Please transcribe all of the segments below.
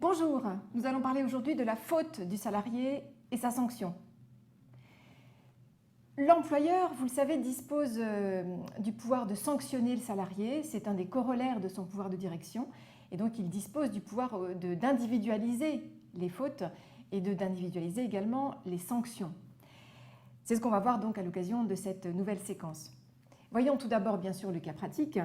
Bonjour, nous allons parler aujourd'hui de la faute du salarié et sa sanction. L'employeur, vous le savez, dispose du pouvoir de sanctionner le salarié, c'est un des corollaires de son pouvoir de direction, et donc il dispose du pouvoir d'individualiser les fautes et d'individualiser également les sanctions. C'est ce qu'on va voir donc à l'occasion de cette nouvelle séquence. Voyons tout d'abord bien sûr le cas pratique.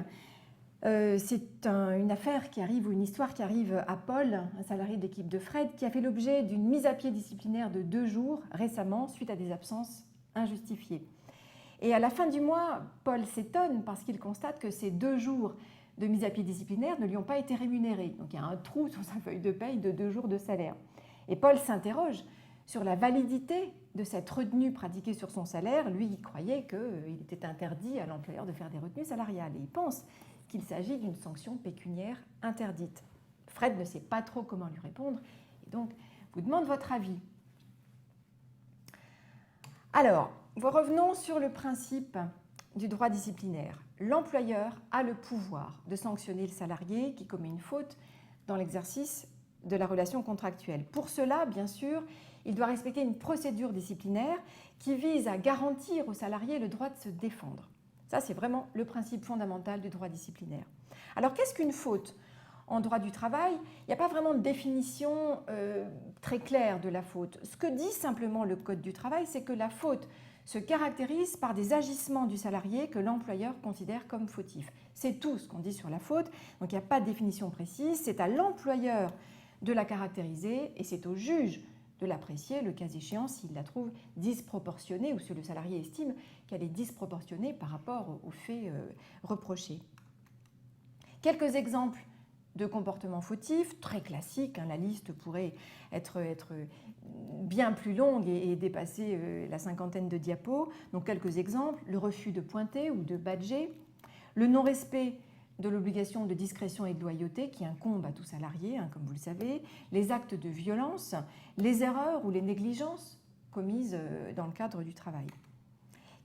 C'est une affaire qui arrive, ou une histoire qui arrive à Paul, un salarié de l'équipe de Fred, qui a fait l'objet d'une mise à pied disciplinaire de 2 jours récemment suite à des absences injustifiées. Et à la fin du mois, Paul s'étonne parce qu'il constate que ces 2 jours de mise à pied disciplinaire ne lui ont pas été rémunérés. Donc il y a un trou sur sa feuille de paye de 2 jours de salaire. Et Paul s'interroge sur la validité de cette retenue pratiquée sur son salaire. Lui, il croyait qu'il était interdit à l'employeur de faire des retenues salariales. Et il pense qu'il s'agit d'une sanction pécuniaire interdite. Fred ne sait pas trop comment lui répondre et donc vous demande votre avis. Alors, revenons sur le principe du droit disciplinaire. L'employeur a le pouvoir de sanctionner le salarié qui commet une faute dans l'exercice de la relation contractuelle. Pour cela, bien sûr, il doit respecter une procédure disciplinaire qui vise à garantir au salarié le droit de se défendre. Ça, c'est vraiment le principe fondamental du droit disciplinaire. Alors, qu'est-ce qu'une faute? En droit du travail, il n'y a pas vraiment de définition très claire de la faute. Ce que dit simplement le Code du travail, c'est que la faute se caractérise par des agissements du salarié que l'employeur considère comme fautifs. C'est tout ce qu'on dit sur la faute, donc il n'y a pas de définition précise. C'est à l'employeur de la caractériser et c'est au juge de l'apprécier, le cas échéant, s'il la trouve disproportionnée ou si le salarié estime qu'elle est disproportionnée par rapport aux faits reprochés. Quelques exemples de comportements fautifs, très classiques, la liste pourrait être bien plus longue et dépasser la 50aine de diapos. Donc quelques exemples, le refus de pointer ou de badger, le non-respect de l'obligation de discrétion et de loyauté qui incombe à tout salarié, comme vous le savez, les actes de violence, les erreurs ou les négligences commises dans le cadre du travail.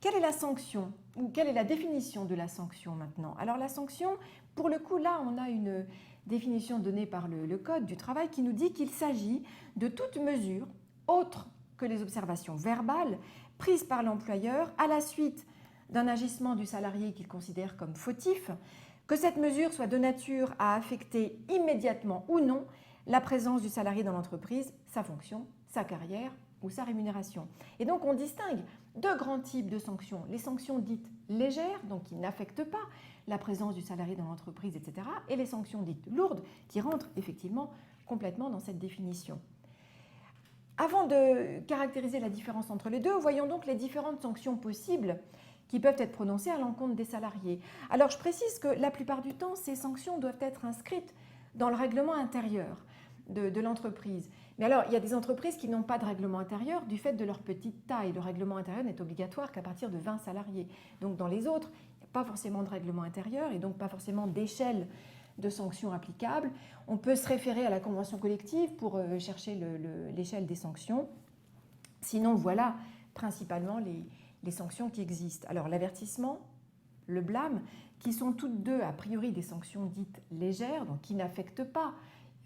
Quelle est la sanction ou quelle est la définition de la sanction maintenant? Alors la sanction, pour le coup, là, on a une définition donnée par le Code du travail qui nous dit qu'il s'agit de toute mesure autre que les observations verbales prises par l'employeur à la suite d'un agissement du salarié qu'il considère comme fautif, que cette mesure soit de nature à affecter immédiatement ou non la présence du salarié dans l'entreprise, sa fonction, sa carrière ou sa rémunération. Et donc on distingue 2 grands types de sanctions. Les sanctions dites légères, donc qui n'affectent pas la présence du salarié dans l'entreprise, etc. et les sanctions dites lourdes, qui rentrent effectivement complètement dans cette définition. Avant de caractériser la différence entre les deux, voyons donc les différentes sanctions possibles qui peuvent être prononcées à l'encontre des salariés. Alors je précise que la plupart du temps, ces sanctions doivent être inscrites dans le règlement intérieur de l'entreprise. Mais alors, il y a des entreprises qui n'ont pas de règlement intérieur du fait de leur petite taille. Le règlement intérieur n'est obligatoire qu'à partir de 20 salariés. Donc dans les autres, il n'y a pas forcément de règlement intérieur et donc pas forcément d'échelle de sanctions applicables. On peut se référer à la convention collective pour chercher l'échelle des sanctions. Sinon, voilà principalement les sanctions qui existent. Alors l'avertissement, le blâme, qui sont toutes deux a priori des sanctions dites légères, donc qui n'affectent pas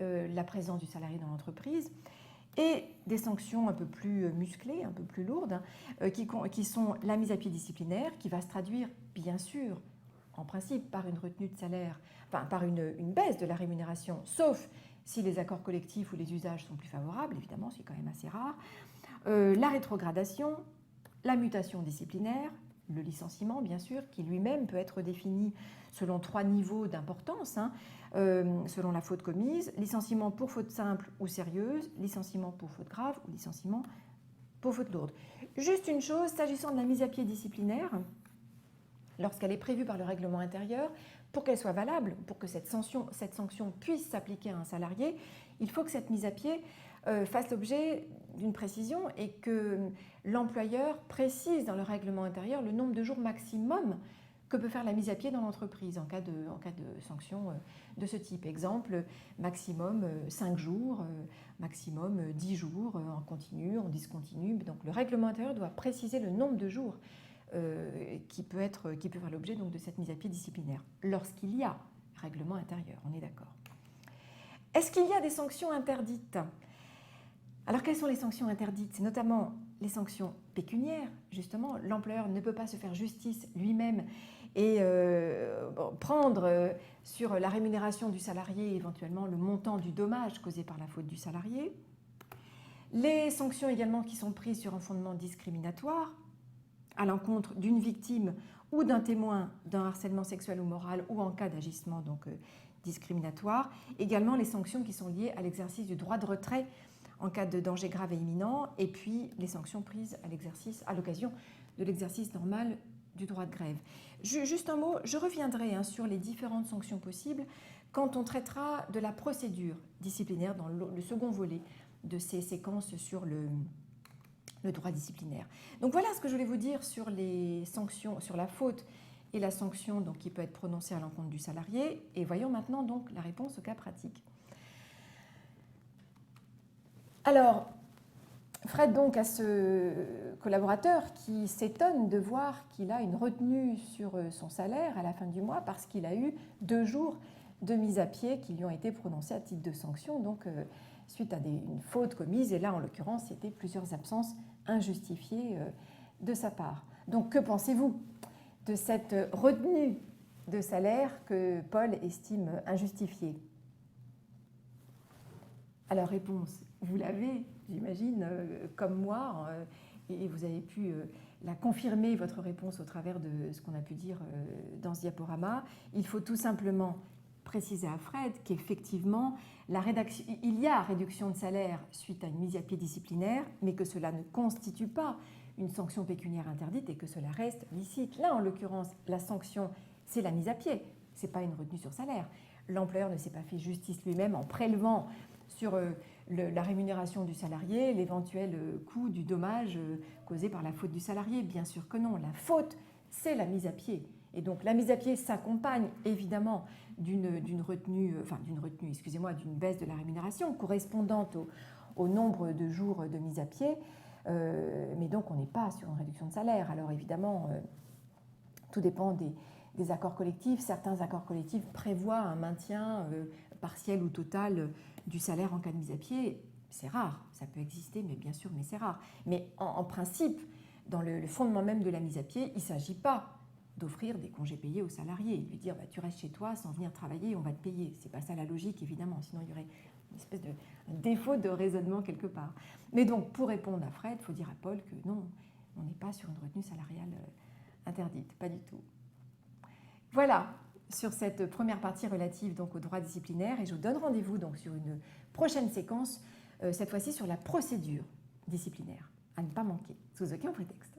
la présence du salarié dans l'entreprise, et des sanctions un peu plus musclées, un peu plus lourdes, qui sont la mise à pied disciplinaire, qui va se traduire bien sûr en principe par une retenue de salaire, enfin par une baisse de la rémunération, sauf si les accords collectifs ou les usages sont plus favorables, évidemment c'est quand même assez rare, la rétrogradation, la mutation disciplinaire, le licenciement bien sûr, qui lui-même peut être défini selon 3 niveaux d'importance, selon la faute commise, licenciement pour faute simple ou sérieuse, licenciement pour faute grave ou licenciement pour faute lourde. Juste une chose, s'agissant de la mise à pied disciplinaire, lorsqu'elle est prévue par le règlement intérieur, pour qu'elle soit valable, pour que cette sanction puisse s'appliquer à un salarié, il faut que cette mise à pied fasse l'objet d'une précision et que l'employeur précise dans le règlement intérieur le nombre de jours maximum que peut faire la mise à pied dans l'entreprise en cas de sanction de ce type. Exemple, maximum 5 jours, maximum 10 jours en continu, en discontinu. Donc le règlement intérieur doit préciser le nombre de jours qui peut faire l'objet donc de cette mise à pied disciplinaire, lorsqu'il y a règlement intérieur, on est d'accord. Est-ce qu'il y a des sanctions interdites? Alors, quelles sont les sanctions interdites? C'est notamment les sanctions pécuniaires. Justement, l'employeur ne peut pas se faire justice lui-même et prendre sur la rémunération du salarié éventuellement le montant du dommage causé par la faute du salarié. Les sanctions également qui sont prises sur un fondement discriminatoire à l'encontre d'une victime ou d'un témoin d'un harcèlement sexuel ou moral ou en cas d'agissement discriminatoire. Également les sanctions qui sont liées à l'exercice du droit de retrait en cas de danger grave et imminent, et puis les sanctions prises à l'occasion de l'exercice normal du droit de grève. Juste un mot, je reviendrai sur les différentes sanctions possibles quand on traitera de la procédure disciplinaire dans le second volet de ces séquences sur le droit disciplinaire. Donc voilà ce que je voulais vous dire sur les sanctions, sur la faute et la sanction qui peut être prononcée à l'encontre du salarié. Et voyons maintenant donc la réponse au cas pratique. Alors, Fred donc a ce collaborateur qui s'étonne de voir qu'il a une retenue sur son salaire à la fin du mois parce qu'il a eu 2 jours de mise à pied qui lui ont été prononcés à titre de sanction, donc suite à une faute commise, et là en l'occurrence c'était plusieurs absences injustifiées de sa part. Donc que pensez-vous de cette retenue de salaire que Paul estime injustifiée? Alors réponse, vous l'avez, j'imagine, comme moi, et vous avez pu la confirmer, votre réponse, au travers de ce qu'on a pu dire dans ce diaporama. Il faut tout simplement préciser à Fred qu'effectivement, il y a réduction de salaire suite à une mise à pied disciplinaire, mais que cela ne constitue pas une sanction pécuniaire interdite et que cela reste licite. Là, en l'occurrence, la sanction, c'est la mise à pied, ce n'est pas une retenue sur salaire. L'employeur ne s'est pas fait justice lui-même en prélevant sur la rémunération du salarié l'éventuel coût du dommage causé par la faute du salarié. Bien sûr que non, la faute, c'est la mise à pied. Et donc la mise à pied s'accompagne évidemment d'une baisse de la rémunération correspondante au nombre de jours de mise à pied, mais donc on n'est pas sur une réduction de salaire. Alors évidemment, tout dépend des accords collectifs. Certains accords collectifs prévoient un maintien partiel ou total du salaire en cas de mise à pied. C'est rare, ça peut exister, mais bien sûr, mais c'est rare. Mais en principe, dans le fondement même de la mise à pied, il ne s'agit pas d'offrir des congés payés aux salariés, lui dire tu restes chez toi sans venir travailler, on va te payer. Ce n'est pas ça la logique, évidemment, sinon il y aurait une espèce de défaut de raisonnement quelque part. Mais donc, pour répondre à Fred, il faut dire à Paul que non, on n'est pas sur une retenue salariale interdite, pas du tout. Voilà sur cette première partie relative au droit disciplinaire, et je vous donne rendez-vous sur une prochaine séquence, cette fois-ci sur la procédure disciplinaire, à ne pas manquer, sous aucun prétexte.